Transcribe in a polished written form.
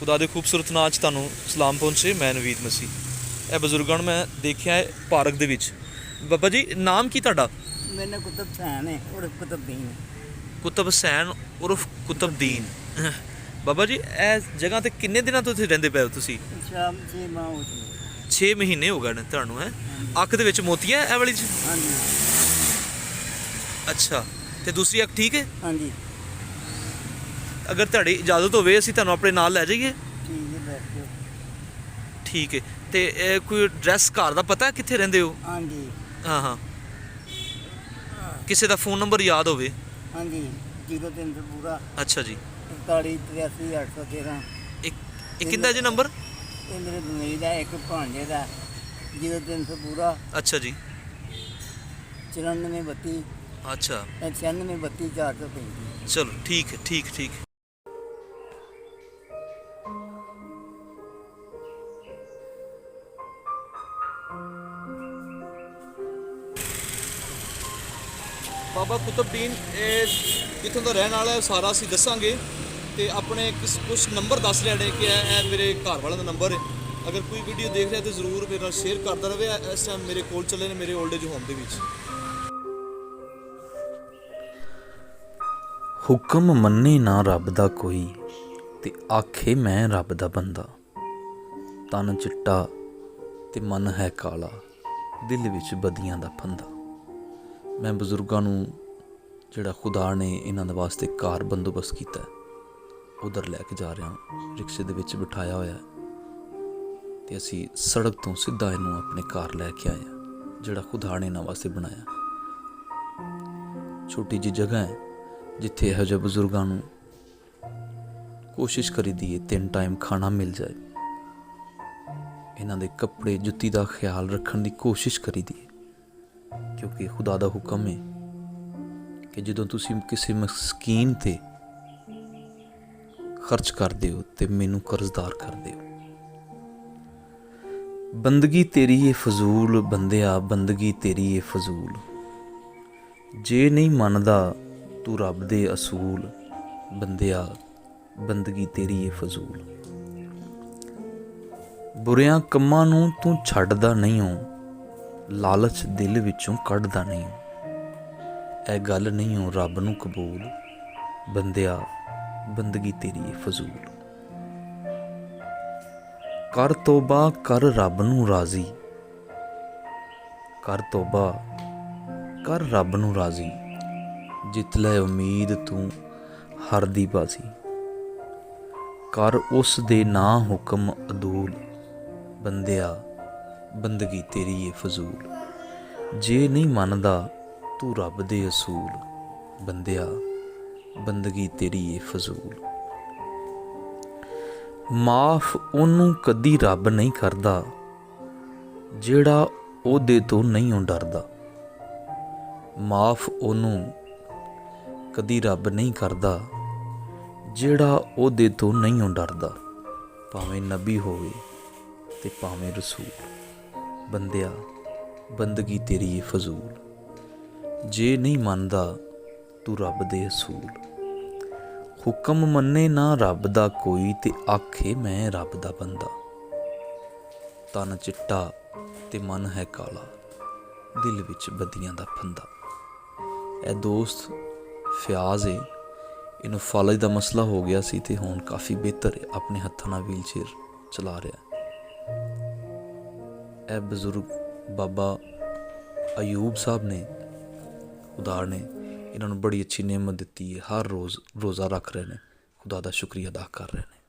खुदा दे खूबसूरत नाम 'ਚ ਤੁਹਾਨੂੰ ਸਲਾਮ ਪਹੁੰਚੇ। ਮੈਂ ਨਵੀਦ ਮਸੀਹ। ਇਹ ਬਜ਼ੁਰਗਾਂ ਨੂੰ ਮੈਂ ਦੇਖਿਆ ਹੈ ਪਾਰਕ ਦੇ ਵਿੱਚ। ਬਾਬਾ ਜੀ ਨਾਮ ਕੀ ਤੁਹਾਡਾ? मैंने कुतुब सैन है और कुतुबदीन है। ਕੁਤਬ ਹੁਸੈਨ ਉਰਫ ਕੁਤਬਦੀਨ। ਬਾਬਾ ਜੀ ਇਹ ਜਗ੍ਹਾ ਤੇ ਕਿੰਨੇ ਦਿਨਾਂ ਤੋਂ ਤੁਸੀਂ ਰਹਿੰਦੇ ਪਏ ਹੋ? ਤੁਸੀਂ शाम से माँ होती 6 ਮਹੀਨੇ ਹੋ ਗਏ ਨੇ ਤੁਹਾਨੂੰ। ਹੈ ਅੱਖ ਦੇ ਵਿੱਚ ਮੋਤੀਆ ਇਹ ਵਾਲੀ 'ਚ? हाँ जी ਅੱਛਾ, ਤੇ ਦੂਸਰੀ ਅੱਖ ਠੀਕ ਹੈ? हाँ जी ਅਗਰ ਤੁਹਾਡੀ ਇਜਾਜ਼ਤ ਹੋਵੇ ਅਸੀਂ ਤੁਹਾਨੂੰ ਆਪਣੇ ਨਾਲ ਲੈ ਜਾਈਏ? ठीक है बैठ जाओ। ਠੀਕ ਹੈ। ਤੇ ਇਹ ਕੋਈ ਐਡਰੈਸ ਘਰ ਦਾ ਪਤਾ ਕਿੱਥੇ ਰਹਿੰਦੇ ਹੋ? हाँ जी ਹਾਂ ਕਿਸੇ ਦਾ ਫੋਨ ਨੰਬਰ ਯਾਦ ਹੋਵੇ? हाँ जी 03 से पूरा ਅੱਛਾ ਜੀ। 41 83 813। ਇਹ ਕਿੰਦਾ ਜੀ ਨੰਬਰ? ये मेरे बमेरी का एक भांजे का 03 से पूरा ਅੱਛਾ ਜੀ। 94 32 ਅੱਛਾ 96 32 435। ਚਲੋ ਠੀਕ ਹੈ ਠੀਕ ਠੀਕ। ਬਾਬਾ ਕੁਤਬਦੀਨ ਇਹ ਕਿੱਥੋਂ ਦਾ ਰਹਿਣ ਵਾਲਾ ਹੈ ਸਾਰਾ ਅਸੀਂ ਦੱਸਾਂਗੇ। ਤੇ ਆਪਣੇ ਕੁਝ ਨੰਬਰ ਦੱਸ ਰਹੇ ਨੇ ਕਿ ਇਹ ਮੇਰੇ ਘਰ ਵਾਲਿਆਂ ਦਾ ਨੰਬਰ ਹੈ। ਅਗਰ ਕੋਈ ਵੀਡੀਓ ਦੇਖ ਰਿਹਾ ਤਾਂ ਜ਼ਰੂਰ ਮੇਰੇ ਨਾਲ ਸ਼ੇਅਰ ਕਰਦਾ ਰਹੇ। ਇਸ ਟਾਈਮ ਮੇਰੇ ਕੋਲ ਚੱਲੇ ਨੇ ਮੇਰੇ 올ਡ ਏਜ ਹੋਮ ਦੇ ਵਿੱਚ। ਹੁਕਮ ਮੰਨੇ ਨਾ ਰੱਬ ਦਾ ਕੋਈ ਤੇ ਆਖੇ ਮੈਂ ਰੱਬ ਦਾ ਬੰਦਾ। ਤਨ ਚਿੱਟਾ ਤੇ ਮਨ ਹੈ ਕਾਲਾ, ਦਿਲ ਵਿੱਚ ਬਦੀਆਂ ਦਾ ਫੰਦਾ। ਮੈਂ ਬਜ਼ੁਰਗਾਂ ਨੂੰ ਜਿਹੜਾ ਖੁਦਾ ਨੇ ਇਹਨਾਂ ਦੇ ਵਾਸਤੇ ਕਾਰ ਬੰਦੋਬਸਤ ਕੀਤਾ ਉਧਰ ਲੈ ਕੇ ਜਾ ਰਿਹਾ। ਰਿਕਸ਼ੇ ਦੇ ਵਿੱਚ ਬਿਠਾਇਆ ਹੋਇਆ ਤੇ ਅਸੀਂ ਸੜਕ ਤੋਂ ਸਿੱਧਾ ਇਹਨੂੰ ਆਪਣੇ ਘਰ ਲੈ ਕੇ ਆਏ ਜਿਹੜਾ ਖੁਦਾ ਨੇ ਇਹਨਾਂ ਵਾਸਤੇ ਬਣਾਇਆ। ਛੋਟੀ ਜਿਹੀ ਜਗ੍ਹਾ ਹੈ ਜਿੱਥੇ ਇਹੋ ਜਿਹੇ ਬਜ਼ੁਰਗਾਂ ਨੂੰ ਕੋਸ਼ਿਸ਼ ਕਰੀਦੀ ਹੈ 3 ਟਾਈਮ ਖਾਣਾ ਮਿਲ ਜਾਏ। ਇਹਨਾਂ ਦੇ ਕੱਪੜੇ ਜੁੱਤੀ ਦਾ ਖਿਆਲ ਰੱਖਣ ਦੀ ਕੋਸ਼ਿਸ਼ ਕਰੀਦੀ ਹੈ ਕਿਉਂਕਿ ਖੁਦਾ ਦਾ ਹੁਕਮ ਹੈ ਕਿ ਜਦੋਂ ਤੁਸੀਂ ਕਿਸੇ ਮਸਕੀਨ ਤੇ ਖਰਚ ਕਰਦੇ ਹੋ ਤੇ ਮੈਨੂੰ ਕਰਜ਼ਦਾਰ ਕਰਦੇ ਹੋ। ਬੰਦਗੀ ਤੇਰੀ ਏ ਫਜ਼ੂਲ ਬੰਦਿਆ, ਬੰਦਗੀ ਤੇਰੀ ਏ ਫਜ਼ੂਲ। ਜੇ ਨਹੀਂ ਮੰਨਦਾ ਤੂੰ ਰੱਬ ਦੇ ਅਸੂਲ ਬੰਦਿਆ, ਬੰਦਗੀ ਤੇਰੀ ਏ ਫਜ਼ੂਲ। ਬੁਰਿਆਂ ਕੰਮਾਂ ਨੂੰ ਤੂੰ ਛੱਡਦਾ ਨਹੀਂ ਹੋ, ਲਾਲਚ ਦਿਲ ਵਿੱਚੋਂ ਕੱਢਦਾ ਨਹੀਂ। ਇਹ ਗੱਲ ਨਹੀਂ ਹੋ ਰੱਬ ਨੂੰ ਕਬੂਲ ਬੰਦਿਆ, ਬੰਦਗੀ ਤੇਰੀ ਏ ਫਜ਼ੂਲ। ਕਰ ਤੋਬਾ ਕਰ ਰੱਬ ਨੂੰ ਰਾਜ਼ੀ, ਕਰ ਤੋਬਾ ਕਰ ਰੱਬ ਨੂੰ ਰਾਜ਼ੀ। ਜਿੱਤ ਲੈ ਉਮੀਦ ਤੂੰ ਹਰ ਦੀ ਬਾਜ਼ੀ। ਕਰ ਉਸ ਦੇ ਨਾਂ ਹੁਕਮ ਅਦੂਲ ਬੰਦਿਆ, ਬੰਦਗੀ ਤੇਰੀ ਏ ਫਜ਼ੂਲ। ਜੇ ਨਹੀਂ ਮੰਨਦਾ ਤੂੰ ਰੱਬ ਦੇ ਅਸੂਲ ਬੰਦਿਆ, ਬੰਦਗੀ ਤੇਰੀ ਏ ਫਜ਼ੂਲ। ਮਾਫ ਉਹਨੂੰ ਕਦੀ ਰੱਬ ਨਹੀਂ ਕਰਦਾ ਜਿਹੜਾ ਉਹਦੇ ਤੋਂ ਨਹੀਂ ਡਰਦਾ। ਮਾਫ ਉਹਨੂੰ ਕਦੀ ਰੱਬ ਨਹੀਂ ਕਰਦਾ ਜਿਹੜਾ ਉਹਦੇ ਤੋਂ ਨਹੀਂ ਡਰਦਾ। ਭਾਵੇਂ ਨਬੀ ਹੋਵੇ ਤੇ ਭਾਵੇਂ ਰਸੂਲ ਬੰਦਿਆ, ਬੰਦਗੀ ਤੇਰੀ ਏ ਫਜ਼ੂਲ। ਜੇ ਨਹੀਂ ਮੰਨਦਾ ਤੂੰ ਰੱਬ ਦੇ ਅਸੂਲ। ਹੁਕਮ ਮੰਨੇ ਨਾ ਰੱਬ ਦਾ ਕੋਈ ਤੇ ਆਖੇ ਮੈਂ ਰੱਬ ਦਾ ਬੰਦਾ। ਤਨ ਚਿੱਟਾ ਤੇ ਮਨ ਹੈ ਕਾਲਾ, ਦਿਲ ਵਿੱਚ ਬਦੀਆਂ ਦਾ ਫੰਦਾ। ਇਹ ਦੋਸਤ ਫਿਆਜ਼ ਏ, ਇਹਨੂੰ ਫਾਲਜ ਦਾ ਮਸਲਾ ਹੋ ਗਿਆ ਸੀ ਤੇ ਹੁਣ ਕਾਫੀ ਬਿਹਤਰ ਹੈ, ਆਪਣੇ ਹੱਥਾਂ ਨਾਲ ਵੀਲ ਚੇਅਰ ਚਲਾ ਰਿਹਾ। ਇਹ ਬਜ਼ੁਰਗ ਬਾਬਾ ਅਯੂਬ ਸਾਹਿਬ ਨੇ, ਖੁਦਾ ਨੇ ਇਹਨਾਂ ਨੂੰ ਬੜੀ ਅੱਛੀ ਨਿਅਮਤ ਦਿੱਤੀ ਹੈ। ਹਰ ਰੋਜ਼ ਰੋਜ਼ਾ ਰੱਖ ਰਹੇ ਨੇ, ਖੁਦਾ ਦਾ ਸ਼ੁਕਰੀਆ ਅਦਾ ਕਰ ਰਹੇ ਨੇ।